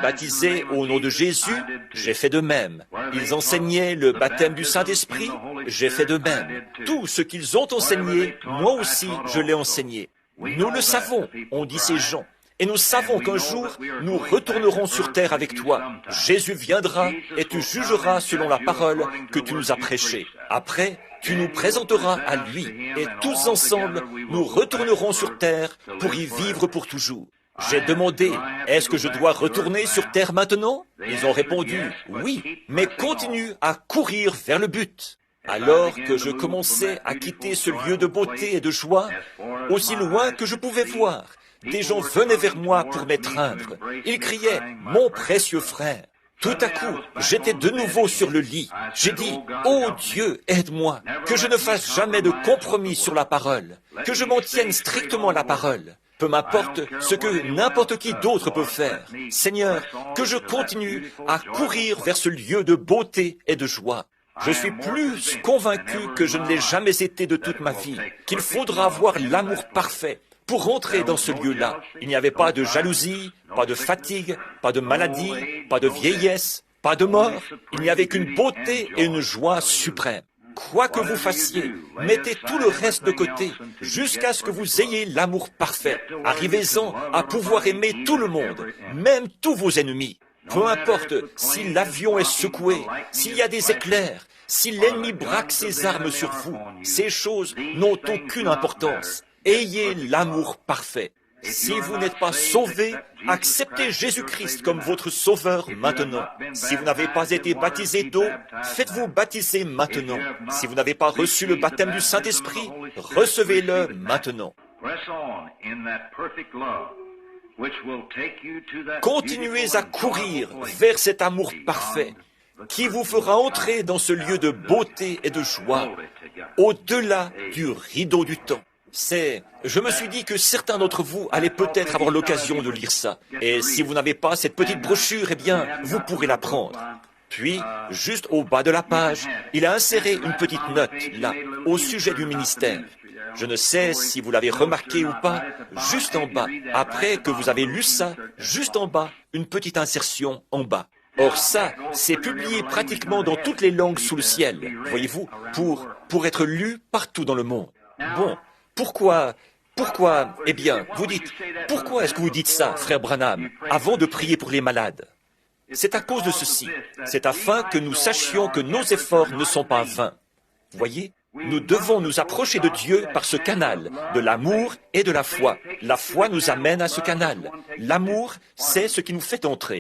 baptisaient au nom de Jésus, j'ai fait de même. Ils enseignaient le baptême du Saint-Esprit, j'ai fait de même. Tout ce qu'ils ont enseigné, moi aussi, je l'ai enseigné. Nous le savons, ont dit ces gens. Et nous savons qu'un jour, nous retournerons sur terre avec toi. Jésus viendra et tu jugeras selon la parole que tu nous as prêchée. Après, tu nous présenteras à lui et tous ensemble, nous retournerons sur terre pour y vivre pour toujours. J'ai demandé, est-ce que je dois retourner sur terre maintenant? Ils ont répondu, oui, mais continue à courir vers le but. Alors que je commençais à quitter ce lieu de beauté et de joie, aussi loin que je pouvais voir, des gens venaient vers moi pour m'étreindre. Ils criaient, « Mon précieux frère !» Tout à coup, j'étais de nouveau sur le lit. J'ai dit, « Oh Dieu, aide-moi, que je ne fasse jamais de compromis sur la parole, que je m'en tienne strictement à la parole. Peu m'importe ce que n'importe qui d'autre peut faire. Seigneur, que je continue à courir vers ce lieu de beauté et de joie. Je suis plus convaincu que je ne l'ai jamais été de toute ma vie, qu'il faudra avoir l'amour parfait pour rentrer dans ce lieu-là. Il n'y avait pas de jalousie, pas de fatigue, pas de maladie, pas de vieillesse, pas de mort. Il n'y avait qu'une beauté et une joie suprême. Quoi que vous fassiez, mettez tout le reste de côté, jusqu'à ce que vous ayez l'amour parfait. Arrivez-en à pouvoir aimer tout le monde, même tous vos ennemis. Peu importe si l'avion est secoué, s'il y a des éclairs, si l'ennemi braque ses armes sur vous, ces choses n'ont aucune importance. Ayez l'amour parfait. Si vous n'êtes pas sauvé, acceptez Jésus-Christ comme votre sauveur maintenant. Si vous n'avez pas été baptisé d'eau, faites-vous baptiser maintenant. Si vous n'avez pas reçu le baptême du Saint-Esprit, recevez-le maintenant. Continuez à courir vers cet amour parfait qui vous fera entrer dans ce lieu de beauté et de joie, au-delà du rideau du temps. Je me suis dit que certains d'entre vous allaient peut-être avoir l'occasion de lire ça. Et si vous n'avez pas cette petite brochure, eh bien, vous pourrez la prendre. Puis, juste au bas de la page, il a inséré une petite note, là, au sujet du ministère. Je ne sais si vous l'avez remarqué ou pas, juste en bas, après que vous avez lu ça, juste en bas, une petite insertion en bas. Or ça, c'est publié pratiquement dans toutes les langues sous le ciel, voyez-vous, pour être lu partout dans le monde. Bon. Pourquoi, eh bien, vous dites, pourquoi est-ce que vous dites ça, frère Branham, avant de prier pour les malades? C'est à cause de ceci. C'est afin que nous sachions que nos efforts ne sont pas vains. Voyez, nous devons nous approcher de Dieu par ce canal, de l'amour et de la foi. La foi nous amène à ce canal. L'amour, c'est ce qui nous fait entrer.